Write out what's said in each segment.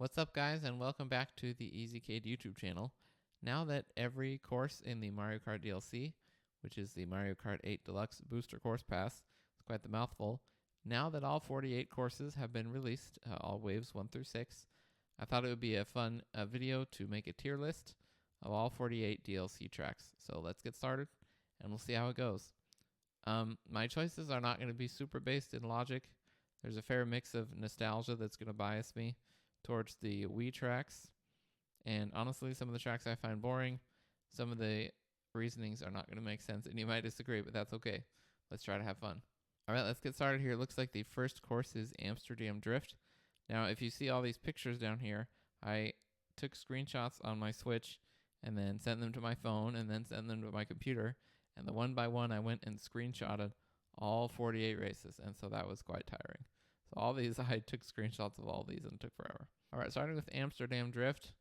What's up, guys, and welcome back to the EasyCade YouTube channel. Now that every course in the Mario Kart DLC, which is the Mario Kart 8 Deluxe Booster Course Pass, it's quite the mouthful. Now that all 48 courses have been released, all waves 1 through 6, I thought it would be a fun video to make a tier list of all 48 DLC tracks. So let's get started, and we'll see how it goes. My choices are not going to be super based in logic. There's a fair mix of nostalgia that's going to bias me towards the Wii tracks. And honestly, some of the tracks I find boring. Some of the reasonings are not going to make sense, and you might disagree, but that's okay. Let's try to have fun. All right, let's get started here. It looks like the first course is Amsterdam Drift. Now, if you see all these pictures down here, I took screenshots on my Switch and then sent them to my phone and then sent them to my computer. And the one by one, I went and screenshotted all 48 races, and so that was quite tiring. So all these, I took screenshots of all these and it took forever. All right, starting with Amsterdam Drift.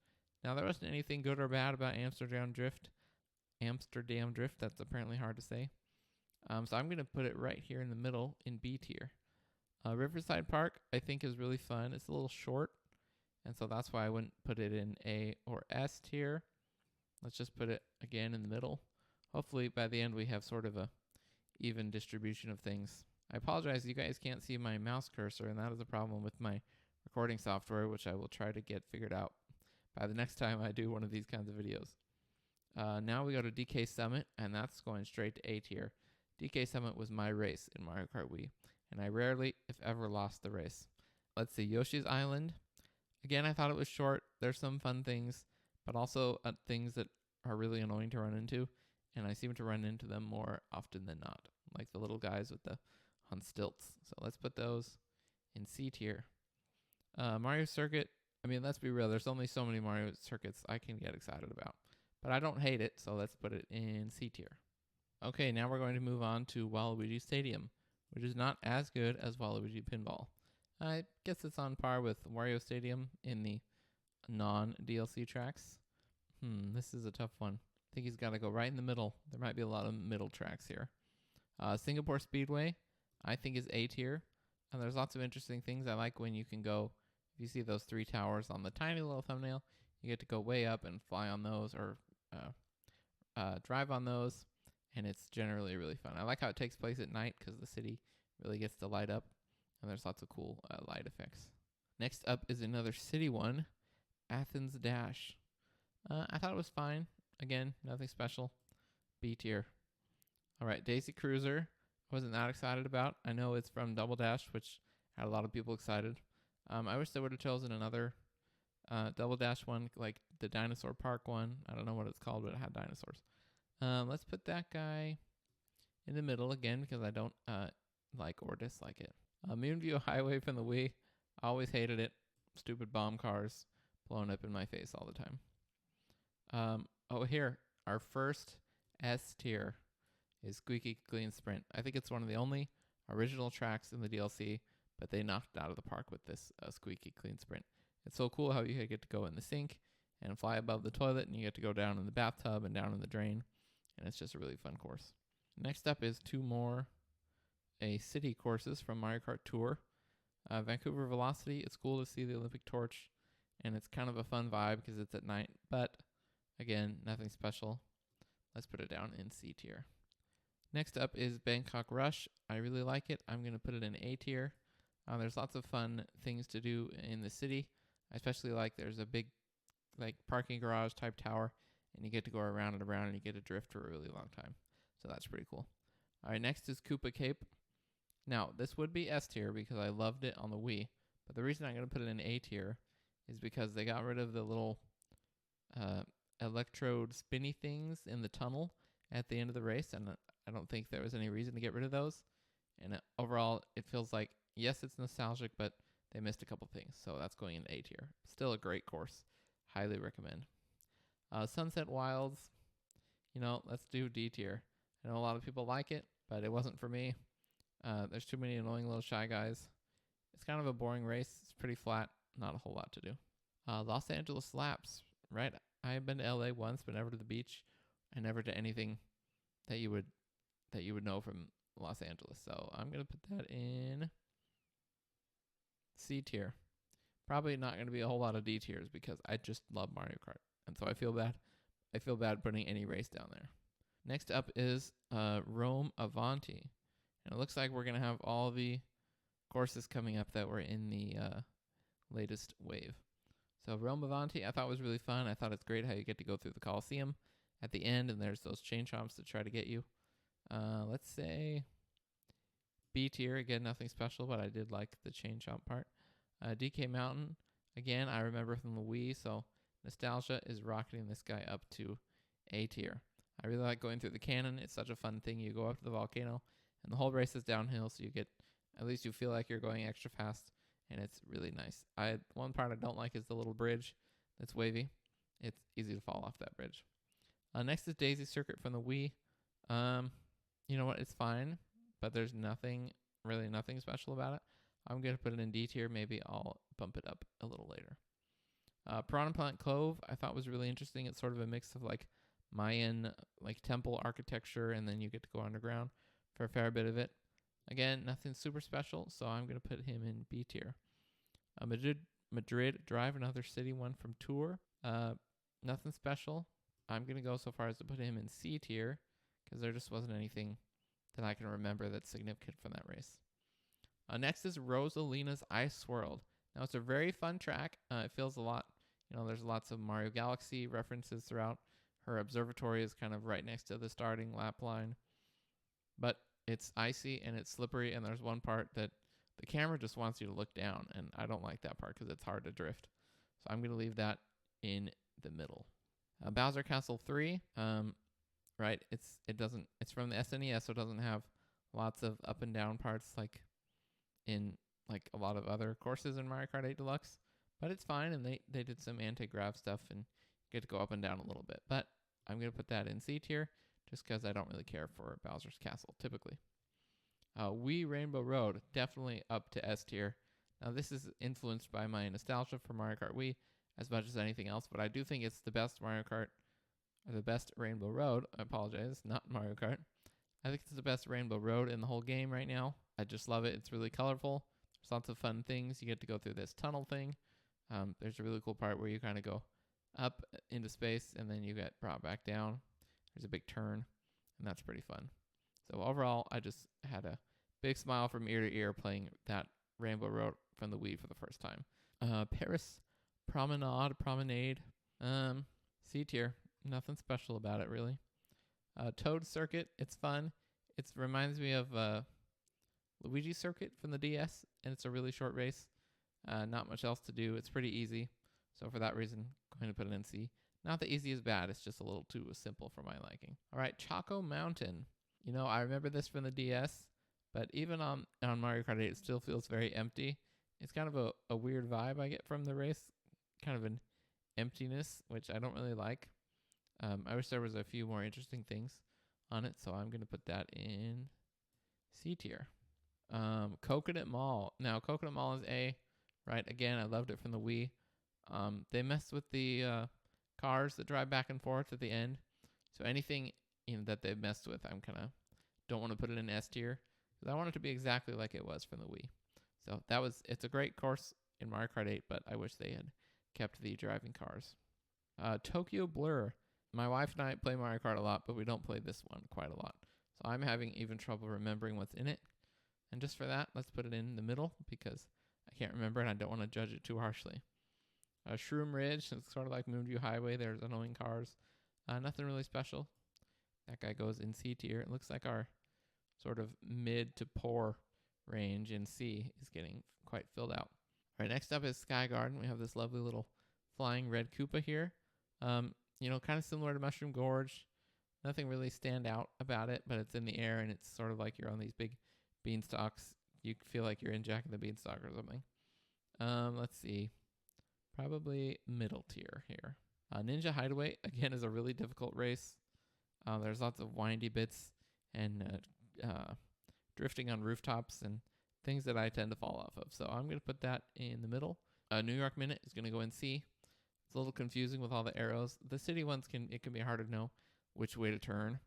Now, there wasn't anything good or bad about Amsterdam Drift. Amsterdam Drift, that's apparently hard to say. So I'm going to put it right here in the middle in B tier. Riverside Park, I think, is really fun. It's a little short, and so that's why I wouldn't put it in A or S tier. Let's just put it again in the middle. Hopefully, by the end, we have sort of a even distribution of things. I apologize, you guys can't see my mouse cursor, and that is a problem with my recording software, which I will try to get figured out by the next time I do one of these kinds of videos. Now we go to DK Summit, and that's going straight to A tier. DK Summit was my race in Mario Kart Wii, and I rarely, if ever, lost the race. Let's see, Yoshi's Island. Again, I thought it was short. There's some fun things, but also things that are really annoying to run into, and I seem to run into them more often than not, like the little guys with the on stilts. So let's put those in C tier. Mario Circuit, I mean, let's be real, there's only so many Mario Circuits I can get excited about, but I don't hate it, so let's put it in C tier. Okay, now we're going to move on to Waluigi Stadium, which is not as good as Waluigi Pinball. I guess it's on par with Wario Stadium in the non-DLC tracks. This is a tough one. I think he's got to go right in the middle. There might be a lot of middle tracks here. Singapore Speedway, I think, is A tier. And there's lots of interesting things. I like when you can go, if you see those 3 towers on the tiny little thumbnail, you get to go way up and fly on those or drive on those. And it's generally really fun. I like how it takes place at night because the city really gets to light up. And there's lots of cool light effects. Next up is another city one, Athens Dash. I thought it was fine. Again, nothing special. B tier. All right, Daisy Cruiser. Wasn't that excited about. I know it's from Double Dash, which had a lot of people excited. I wish they would have chosen another Double Dash one, like the Dinosaur Park one. I don't know what it's called, but it had dinosaurs. Let's put that guy in the middle again because I don't like or dislike it. Moonview Highway from the Wii. I always hated it. Stupid bomb cars blowing up in my face all the time. Here, our first S tier is Squeaky Clean Sprint. I think it's one of the only original tracks in the DLC, but they knocked it out of the park with this Squeaky Clean Sprint. It's so cool how you get to go in the sink and fly above the toilet, and you get to go down in the bathtub and down in the drain, and it's just a really fun course. Next up is 2 more city courses from Mario Kart Tour. Vancouver Velocity, it's cool to see the Olympic torch, and it's kind of a fun vibe because it's at night, but again, nothing special. Let's put it down in C tier. Next up is Bangkok Rush. I really like it. I'm going to put it in A tier. There's lots of fun things to do in the city. I especially like there's a big parking garage type tower, and you get to go around and around, and you get to drift for a really long time. So that's pretty cool. All right, next is Koopa Cape. Now, this would be S tier because I loved it on the Wii, but the reason I'm going to put it in A tier is because they got rid of the little electrode spinny things in the tunnel at the end of the race, and I don't think there was any reason to get rid of those. And overall, it feels like, yes, it's nostalgic, but they missed a couple things, so that's going in A tier. Still a great course. Highly recommend. Sunset Wilds, let's do D tier. I know a lot of people like it, but it wasn't for me. There's too many annoying little shy guys. It's kind of a boring race. It's pretty flat. Not a whole lot to do. Los Angeles Laps, right? I've been to LA once, but never to the beach, and never to anything that you would know from Los Angeles. So I'm gonna put that in C tier. Probably not going to be a whole lot of D tiers because I just love Mario Kart. And so I feel bad. I feel bad putting any race down there. Next up is Rome Avanti. And it looks like we're going to have all the courses coming up that were in the latest wave. So Rome Avanti I thought was really fun. I thought it's great how you get to go through the Coliseum at the end, and there's those chain chomps to try to get you. Let's say B tier. Again, nothing special, but I did like the chain chomp part. DK Mountain, again, I remember from the Wii, so nostalgia is rocketing this guy up to A tier. I really like going through the cannon. It's such a fun thing. You go up to the volcano, and the whole race is downhill, so you get, at least you feel like you're going extra fast, and it's really nice. One part I don't like is the little bridge that's wavy. It's easy to fall off that bridge. Next is Daisy Circuit from the Wii. You know what? It's fine, but there's nothing special about it. I'm going to put it in D tier. Maybe I'll bump it up a little later. Piranha Plant Cove I thought was really interesting. It's sort of a mix of like Mayan like temple architecture, and then you get to go underground for a fair bit of it. Again, nothing super special, so I'm going to put him in B tier. Madrid Drive, another city one from Tour. Nothing special. I'm going to go so far as to put him in C tier because there just wasn't anything that I can remember that's significant from that race. Next is Rosalina's Ice World. Now, it's a very fun track. It feels a lot, there's lots of Mario Galaxy references throughout. Her observatory is kind of right next to the starting lap line. But it's icy and it's slippery, and there's one part that the camera just wants you to look down, and I don't like that part because it's hard to drift. So I'm going to leave that in the middle. Bowser Castle 3, right? It's from the SNES, so it doesn't have lots of up and down parts like in like a lot of other courses in Mario Kart 8 Deluxe, but it's fine, and they did some anti-grav stuff and get to go up and down a little bit. But I'm going to put that in C tier just because I don't really care for Bowser's Castle typically. Wii Rainbow Road, definitely up to S tier. Now, this is influenced by my nostalgia for Mario Kart Wii as much as anything else, but I do think it's the best Mario Kart, or the best Rainbow Road. I apologize, not Mario Kart. I think it's the best Rainbow Road in the whole game right now. I just love it. It's really colorful. There's lots of fun things. You get to go through this tunnel thing. There's a really cool part where you kind of go up into space, and then you get brought back down. There's a big turn, and that's pretty fun. So overall, I just had a big smile from ear to ear playing that Rainbow Road from the Wii for the first time. Paris Promenade, C tier. Nothing special about it, really. Toad Circuit, it's fun. It reminds me of Luigi Circuit from the DS, and it's a really short race. Not much else to do. It's pretty easy. So for that reason, I'm going to put it in C. Not that easy is bad. It's just a little too simple for my liking. All right, Choco Mountain. I remember this from the DS, but even on Mario Kart 8, it still feels very empty. It's kind of a weird vibe I get from the race, kind of an emptiness, which I don't really like. I wish there was a few more interesting things on it, so I'm going to put that in C tier. Coconut Mall. Now, Coconut Mall is A, right? Again, I loved it from the Wii. They messed with the cars that drive back and forth at the end. So anything that they've messed with, I'm kind of don't want to put it in S tier because I want it to be exactly like it was from the Wii. So it's a great course in Mario Kart 8, but I wish they had kept the driving cars. Tokyo Blur. My wife and I play Mario Kart a lot, but we don't play this one quite a lot. So I'm having even trouble remembering what's in it. And just for that, let's put it in the middle because I can't remember and I don't want to judge it too harshly. Shroom Ridge, it's sort of like Moonview Highway. There's annoying cars. Nothing really special. That guy goes in C tier. It looks like our sort of mid to poor range in C is getting quite filled out. All right, next up is Sky Garden. We have this lovely little flying red Koopa here. Kind of similar to Mushroom Gorge. Nothing really stand out about it, but it's in the air and it's sort of like you're on these big beanstalks. You feel like you're in Jack and the Beanstalk or something. Let's see. Probably middle tier here. Ninja Hideaway, again, is a really difficult race. There's lots of windy bits and drifting on rooftops and things that I tend to fall off of. So I'm going to put that in the middle. New York Minute is going to go in C. It's a little confusing with all the arrows. The city ones can be hard to know which way to turn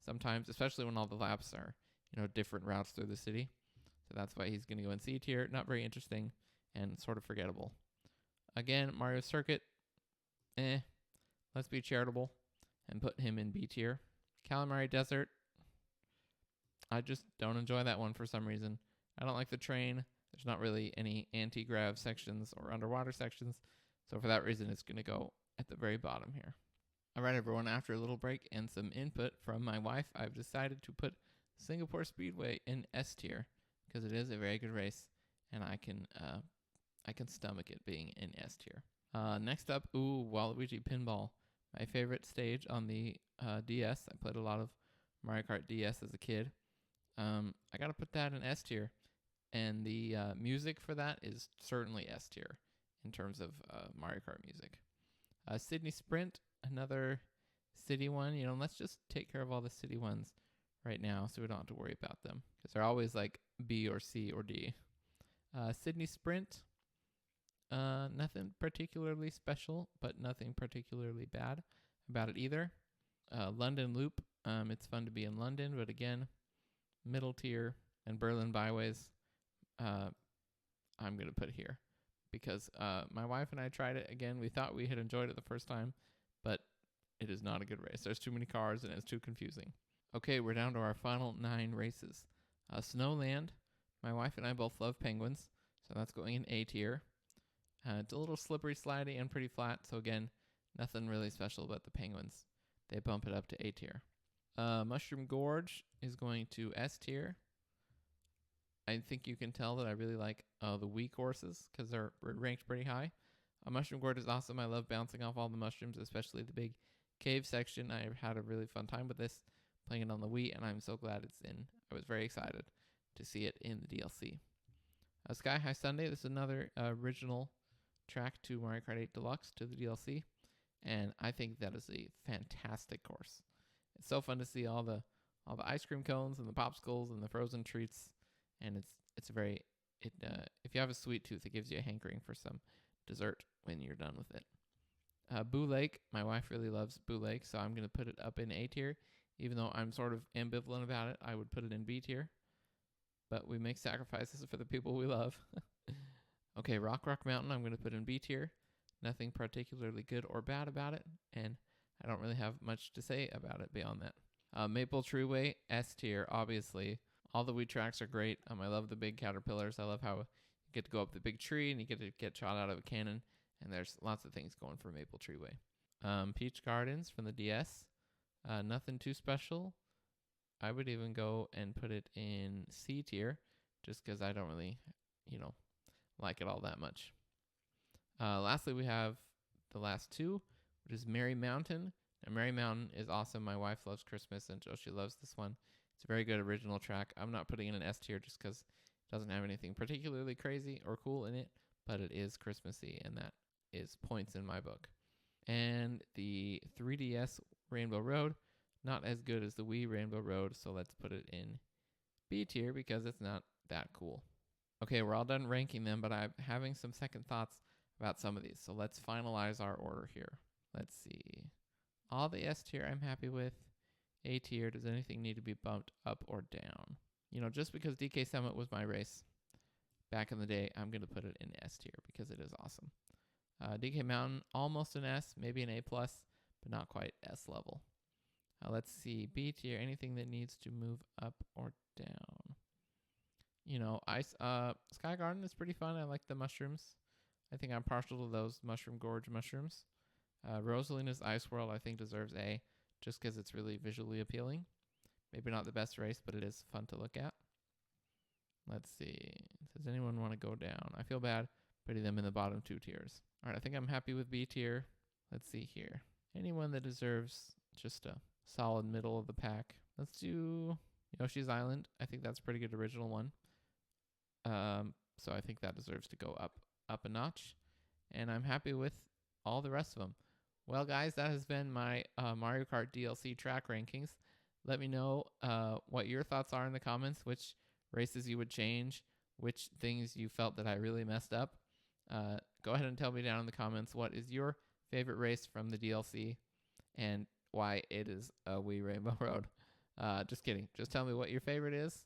sometimes, especially when all the laps are, different routes through the city. So that's why he's going to go in C tier. Not very interesting and sort of forgettable. Again, Mario Circuit, let's be charitable and put him in B tier. Calamari Desert, I just don't enjoy that one for some reason. I don't like the train. There's not really any anti-grav sections or underwater sections. So for that reason, it's going to go at the very bottom here. All right, everyone, after a little break and some input from my wife, I've decided to put Singapore Speedway in S tier because it is a very good race, and I can stomach it being in S tier. Next up, Waluigi Pinball, my favorite stage on the DS. I played a lot of Mario Kart DS as a kid. I got to put that in S tier, and the music for that is certainly S tier in terms of Mario Kart music. Sydney Sprint, another city one. Let's just take care of all the city ones right now so we don't have to worry about them because they're always like B or C or D. Sydney Sprint, nothing particularly special, but nothing particularly bad about it either. London Loop, it's fun to be in London, but again, middle tier. And Berlin Byways, I'm going to put here because my wife and I tried it again. We thought we had enjoyed it the first time, but it is not a good race. There's too many cars and it's too confusing. Okay, we're down to our final 9 races. Snowland, my wife and I both love penguins, so that's going in A tier. It's a little slippery, slidey, and pretty flat, so again, nothing really special about the penguins. They bump it up to A tier. Mushroom Gorge is going to S tier. I think you can tell that I really like the Wii courses because they're ranked pretty high. Mushroom Gorge is awesome. I love bouncing off all the mushrooms, especially the big cave section. I had a really fun time with this, playing it on the Wii, and I'm so glad it's in. I was very excited to see it in the DLC. Sky High Sunday, this is another original track to Mario Kart 8 Deluxe to the DLC, and I think that is a fantastic course. It's so fun to see all the ice cream cones and the popsicles and the frozen treats, and it's very if you have a sweet tooth, it gives you a hankering for some dessert when you're done with it. Boo Lake, my wife really loves Boo Lake, so I'm going to put it up in A tier. Even though I'm sort of ambivalent about it, I would put it in B tier. But we make sacrifices for the people we love. Okay, Rock Mountain, I'm going to put in B tier. Nothing particularly good or bad about it, and I don't really have much to say about it beyond that. Maple Treeway, S tier, obviously. All the Wii tracks are great. I love the big caterpillars. I love how you get to go up the big tree and you get to get shot out of a cannon, and there's lots of things going for Maple Treeway. Peach Gardens from the DS. Nothing too special. I would even go and put it in C tier just because I don't really, like it all that much. Lastly, we have the last 2, which is Merry Mountain. Now, Merry Mountain is awesome. My wife loves Christmas, and Joshi loves this one. It's a very good original track. I'm not putting it in S tier just because it doesn't have anything particularly crazy or cool in it, but it is Christmassy, and that is points in my book. And the 3DS Rainbow Road, not as good as the Wii Rainbow Road, so let's put it in B tier because it's not that cool. Okay, we're all done ranking them, but I'm having some second thoughts about some of these, so let's finalize our order here. Let's see. All the S tier I'm happy with. A tier, does anything need to be bumped up or down? Just because DK Summit was my race back in the day, I'm going to put it in S tier because it is awesome. DK Mountain, almost an S, maybe an A+, but not quite S level. Let's see, B tier, anything that needs to move up or down. Sky Garden is pretty fun. I like the mushrooms. I think I'm partial to those Mushroom Gorge mushrooms. Rosalina's Ice World, I think, deserves A, just because it's really visually appealing. Maybe not the best race, but it is fun to look at. Let's see. Does anyone want to go down? I feel bad putting them in the bottom 2 tiers. All right, I think I'm happy with B tier. Let's see here. Anyone that deserves just a solid middle of the pack. Let's do Yoshi's Island. I think that's a pretty good original one. So I think that deserves to go up a notch. And I'm happy with all the rest of them. Well, guys, that has been my Mario Kart DLC track rankings. Let me know what your thoughts are in the comments, which races you would change, which things you felt that I really messed up. Go ahead and tell me down in the comments what is your favorite race from the DLC and why it is a Wii Rainbow Road. Just kidding. Just tell me what your favorite is,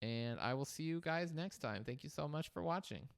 and I will see you guys next time. Thank you so much for watching.